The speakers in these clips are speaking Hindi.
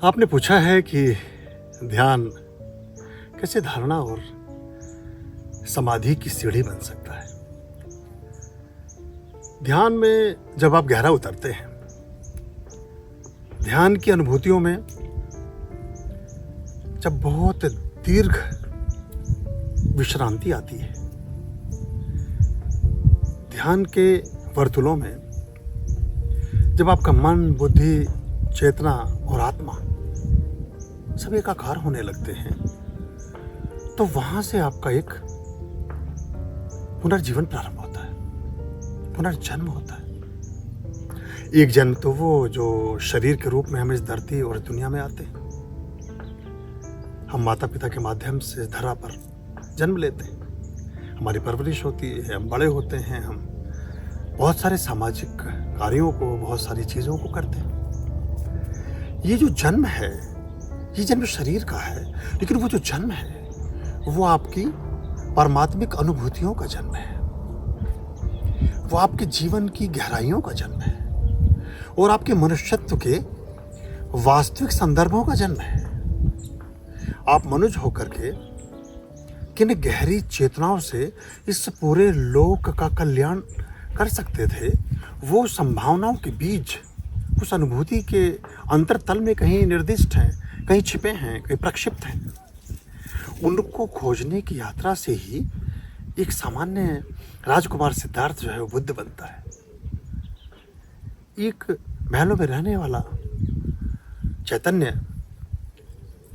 आपने पूछा है कि ध्यान कैसे धारणा और समाधि की सीढ़ी बन सकता है। ध्यान में जब आप गहरा उतरते हैं, ध्यान की अनुभूतियों में जब बहुत दीर्घ विश्रांति आती है, ध्यान के वर्तुलों में जब आपका मन, बुद्धि, चेतना और आत्मा सब एकाकार होने लगते हैं, तो वहां से आपका एक पुनर्जीवन प्रारंभ होता है, पुनर्जन्म होता है। एक जन्म तो वो जो शरीर के रूप में हम इस धरती और दुनिया में आते हैं। हम माता पिता के माध्यम से धरा पर जन्म लेते हैं, हमारी परवरिश होती है, हम बड़े होते हैं, हम बहुत सारे सामाजिक कार्यों को, बहुत सारी चीज़ों को करते हैं। ये जो जन्म है, ये जन्म शरीर का है, लेकिन वो जो जन्म है वो आपकी परमात्मिक अनुभूतियों का जन्म है, वो आपके जीवन की गहराइयों का जन्म है और आपके मनुष्यत्व के वास्तविक संदर्भों का जन्म है। आप मनुष्य होकर के किन गहरी चेतनाओं से इस पूरे लोक का कल्याण कर सकते थे, वो संभावनाओं के बीज उस अनुभूति के अंतरतल में कहीं निर्दिष्ट हैं, कहीं छिपे हैं, कहीं प्रक्षिप्त हैं। उनको खोजने की यात्रा से ही एक सामान्य राजकुमार सिद्धार्थ जो है वो बुद्ध बनता है। एक महलों में रहने वाला चैतन्य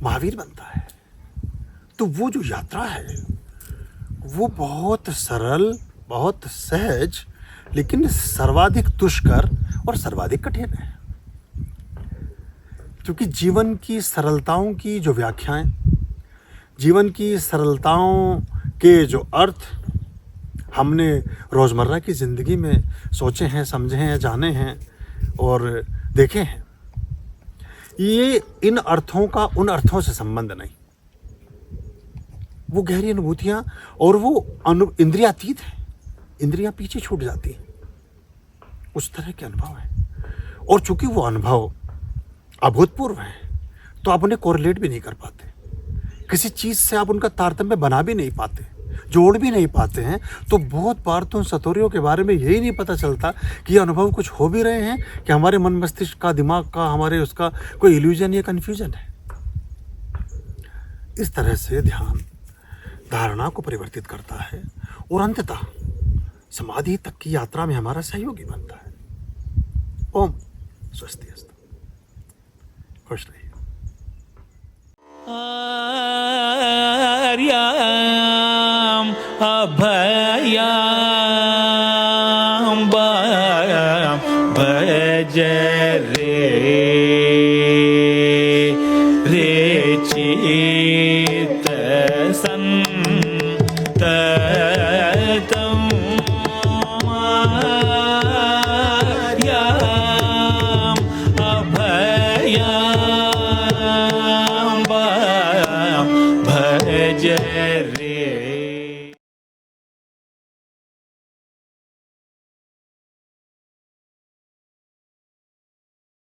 महावीर बनता है। तो वो जो यात्रा है वो बहुत सरल, बहुत सहज, लेकिन सर्वाधिक दुष्कर और सर्वाधिक कठिन है। क्योंकि जीवन की सरलताओं की जो व्याख्याएं, जीवन की सरलताओं के जो अर्थ हमने रोज़मर्रा की ज़िंदगी में सोचे हैं, समझे हैं, जाने हैं और देखे हैं, ये इन अर्थों का उन अर्थों से संबंध नहीं। वो गहरी अनुभूतियाँ और वो इंद्रियातीत हैं, इंद्रियां पीछे छूट जाती हैं, उस तरह के अनुभव हैं। और चूंकि वो अनुभव अभूतपूर्व हैं, तो आप उन्हें कोरिलेट भी नहीं कर पाते, किसी चीज़ से आप उनका तारतम्य बना भी नहीं पाते, जोड़ भी नहीं पाते हैं। तो बहुत बार तो सतोरियों के बारे में यही नहीं पता चलता कि ये अनुभव कुछ हो भी रहे हैं कि हमारे मन मस्तिष्क का, दिमाग का, हमारे उसका कोई इल्यूजन या कन्फ्यूजन है। इस तरह से ध्यान धारणा को परिवर्तित करता है और अंततः समाधि तक की यात्रा में हमारा सहयोगी बनता है। ओम स्वस्ति अस्तु। खुश रहिए। आर्याम अभया